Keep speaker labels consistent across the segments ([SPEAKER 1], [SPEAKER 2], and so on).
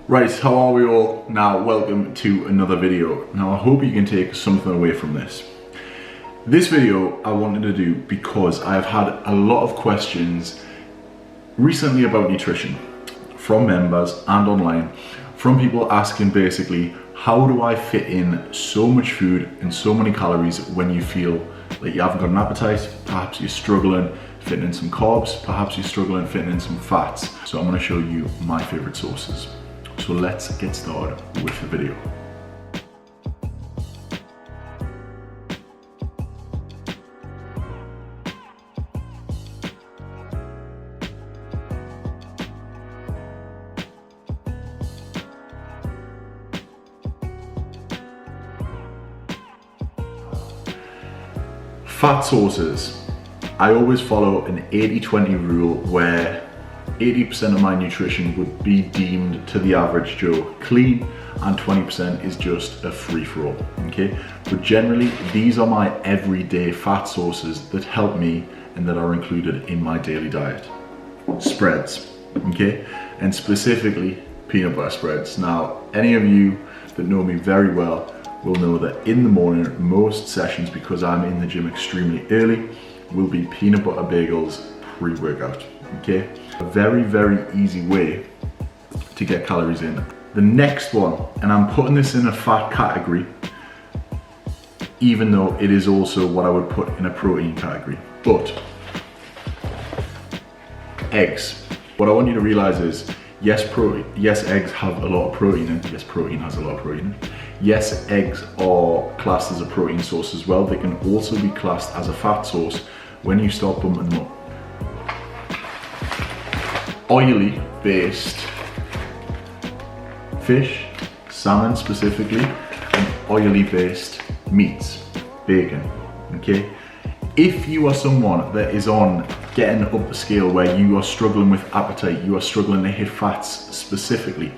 [SPEAKER 1] Right, how are we all? Now, welcome to another video. Now, I hope you can take something away from this. This video I wanted to do because I've had a lot of questions recently about nutrition from members and online, from people asking basically, how do I fit in so much food and so many calories when you feel like you haven't got an appetite, perhaps you're struggling fitting in some carbs, perhaps you're struggling fitting in some fats. So I'm going to show you my favorite sources. So let's get started with the video. Fat sources. I always follow an 80-20 rule where 80% of my nutrition would be deemed to the average Joe clean and 20% is just a free-for-all, okay? But generally, these are my everyday fat sources that help me and that are included in my daily diet. Spreads, okay? And specifically, peanut butter spreads. Now, any of you that know me very well will know that in the morning, most sessions, because I'm in the gym extremely early, will be peanut butter bagels pre-workout, okay? A very, very easy way to get calories in. The next one, and I'm putting this in a fat category, even though it is also what I would put in a protein category, but eggs. What I want you to realize is, yes, eggs have a lot of protein in. Yes, protein has a lot of protein in. Yes, eggs are classed as a protein source as well. They can also be classed as a fat source when you start bumping them up. Oily based fish, salmon specifically, and oily based meats, bacon, okay? If you are someone that is on getting up the scale where you are struggling with appetite, you are struggling to hit fats specifically,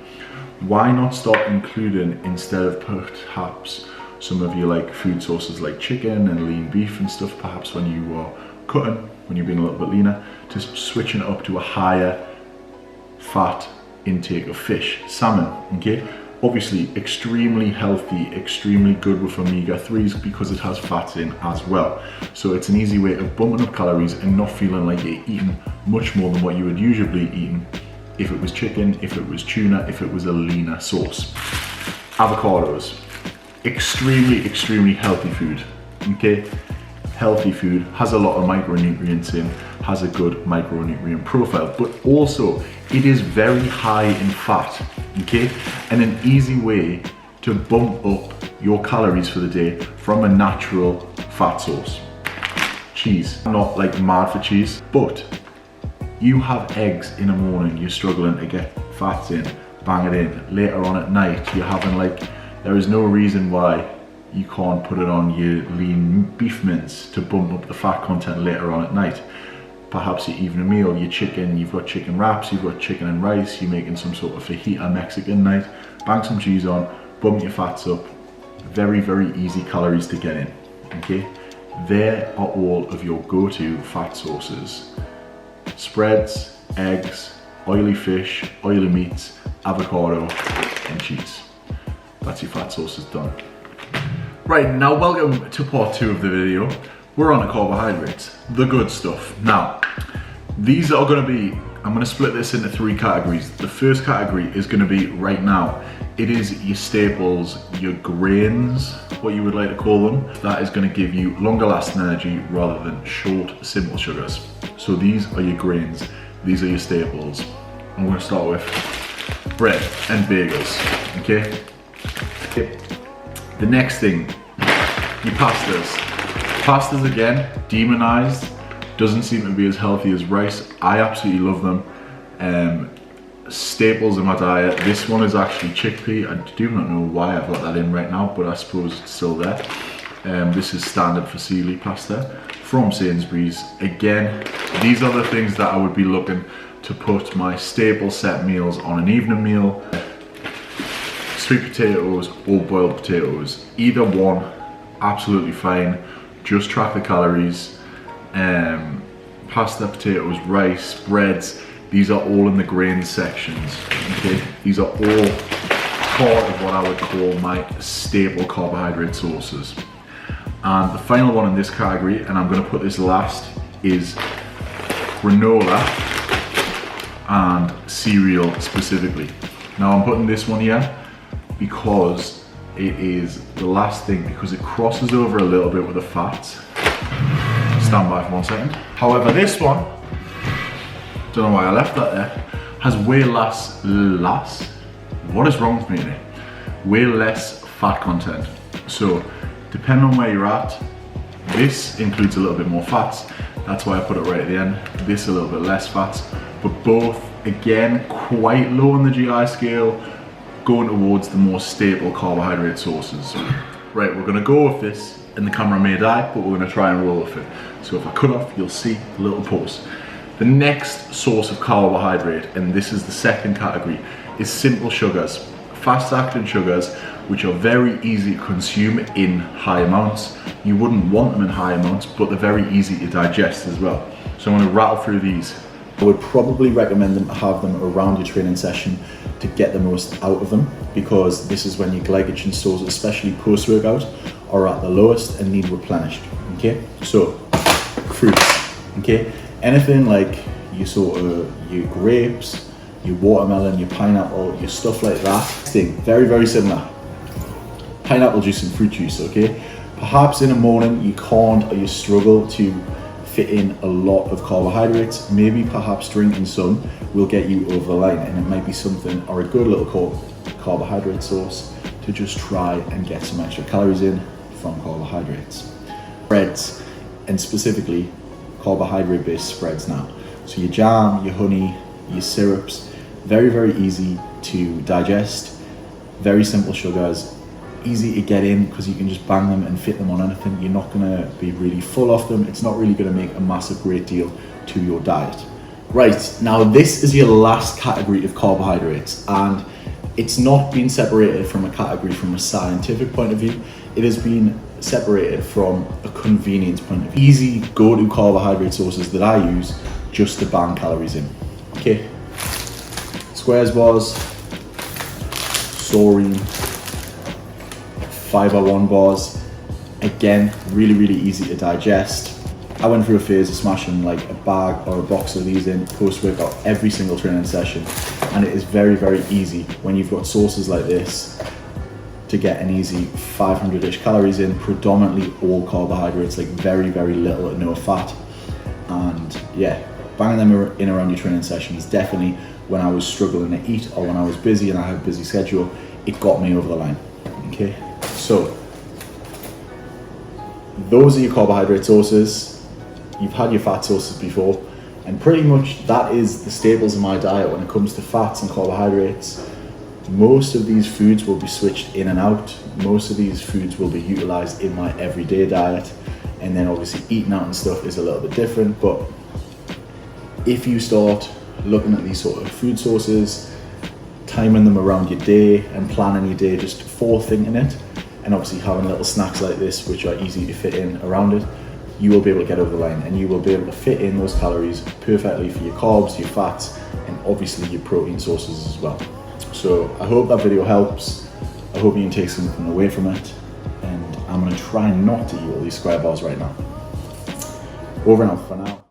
[SPEAKER 1] why not start including, instead of perhaps some of your like food sources like chicken and lean beef and stuff, perhaps when you are cutting, when you're being a little bit leaner, to switching it up to a higher fat intake of fish, salmon, okay? Obviously extremely healthy, extremely good with omega-3s because it has fats in as well. So it's an easy way of bumping up calories and not feeling like you're eating much more than what you would usually be eating if it was chicken, if it was tuna, if it was a leaner source. Avocados, extremely healthy food, okay? Healthy food, has a lot of micronutrients in, has a good micronutrient profile, but also it is very high in fat, okay? And an easy way to bump up your calories for the day from a natural fat source. Cheese, I'm not like mad for cheese, but you have eggs in the morning, you're struggling to get fats in, bang it in. Later on at night, you're having like, there is no reason why you can't put it on your lean beef mince to bump up the fat content later on at night. Perhaps your evening meal, your chicken, you've got chicken wraps, you've got chicken and rice, you're making some sort of fajita Mexican night, bang some cheese on, bump your fats up. Very easy calories to get in, okay? There are all of your go-to fat sources. Spreads, eggs, oily fish, oily meats, avocado, and cheese. That's your fat sources done. Right, now welcome to part 2 of the video. We're on to carbohydrates, the good stuff. Now, these are gonna be, I'm gonna split this into 3 categories. The first category is gonna be, right now, it is your staples, your grains, what you would like to call them. That is gonna give you longer lasting energy rather than short, simple sugars. So these are your grains, these are your staples. I'm gonna start with bread and bagels, okay? The next thing, your pastas. Pastas again, demonized, doesn't seem to be as healthy as rice. I absolutely love them. Staples in my diet. This one is actually chickpea. I do not know why I've got that in right now, but I suppose it's still there. This is standard fusilli pasta from Sainsbury's. Again, these are the things that I would be looking to put my staple set meals on an evening meal. Sweet potatoes or boiled potatoes, either one, absolutely fine. Just track the calories. Pasta, potatoes, rice, breads, these are all in the grain sections, okay? These are all part of what I would call my staple carbohydrate sources. And the final one in this category, and I'm going to put this last, is granola and cereal specifically. Now I'm putting this one here because it is the last thing, because it crosses over a little bit with the fats. Stand by for 1 second. However, this one, don't know why I left that there, has way less, what is wrong with me today? Way less fat content. So depending on where you're at, this includes a little bit more fats. That's why I put it right at the end. This a little bit less fats, but both, again, quite low on the GI scale, going towards the more staple carbohydrate sources. Right, we're gonna go with this, and the camera may die, but we're gonna try and roll with it. So if I cut off, you'll see a little pause. The next source of carbohydrate, and this is the second category, is simple sugars. Fast-acting sugars, which are very easy to consume in high amounts. You wouldn't want them in high amounts, but they're very easy to digest as well. So I'm going to rattle through these. I would probably recommend them to have them around your training session to get the most out of them, because this is when your glycogen stores, especially post-workout, are at the lowest and need replenished. Okay, so fruits. Okay, anything like your grapes, your watermelon, your pineapple, your stuff like that. Very, very similar. Pineapple juice and fruit juice, okay? Perhaps in the morning you can't, or you struggle to fit in a lot of carbohydrates. Maybe perhaps drinking some will get you over the line, and it might be something, or a good little carbohydrate source to just try and get some extra calories in from carbohydrates. Spreads, and specifically carbohydrate-based spreads now. So your jam, your honey, your syrups, very, very easy to digest, very simple sugars, easy to get in because you can just bang them and fit them on anything. You're not going to be really full off them. It's not really going to make a massive great deal to your diet. Right, now this is your last category of carbohydrates, and it's not been separated from a category from a scientific point of view. It has been separated from a convenience point of view. Easy go-to carbohydrate sources that I use just to bang calories in. Okay, Squares bars, Saurine, Fiber One bars. Again, really, really easy to digest. I went through a phase of smashing like a bag or a box of these in post-workout every single training session, and it is very, very easy when you've got sources like this to get an easy 500-ish calories in, predominantly all carbohydrates, like very, very little to no fat. And yeah, banging them in around your training sessions, definitely when I was struggling to eat or when I was busy and I had a busy schedule, it got me over the line. Okay, so those are your carbohydrate sources. You've had your fat sources before, and pretty much that is the staples of my diet when it comes to fats and carbohydrates. Most of these foods will be switched in and out. Most of these foods will be utilized in my everyday diet, and then obviously eating out and stuff is a little bit different. But if you start looking at these sort of food sources, timing them around your day and planning your day, just forethinking it, and obviously having little snacks like this which are easy to fit in around it, you will be able to get over the line, and you will be able to fit in those calories perfectly for your carbs, your fats, and obviously your protein sources as well. So I hope that video helps. I hope you can take something away from it, and I'm going to try not to eat all these square bars right now. Over and out for now.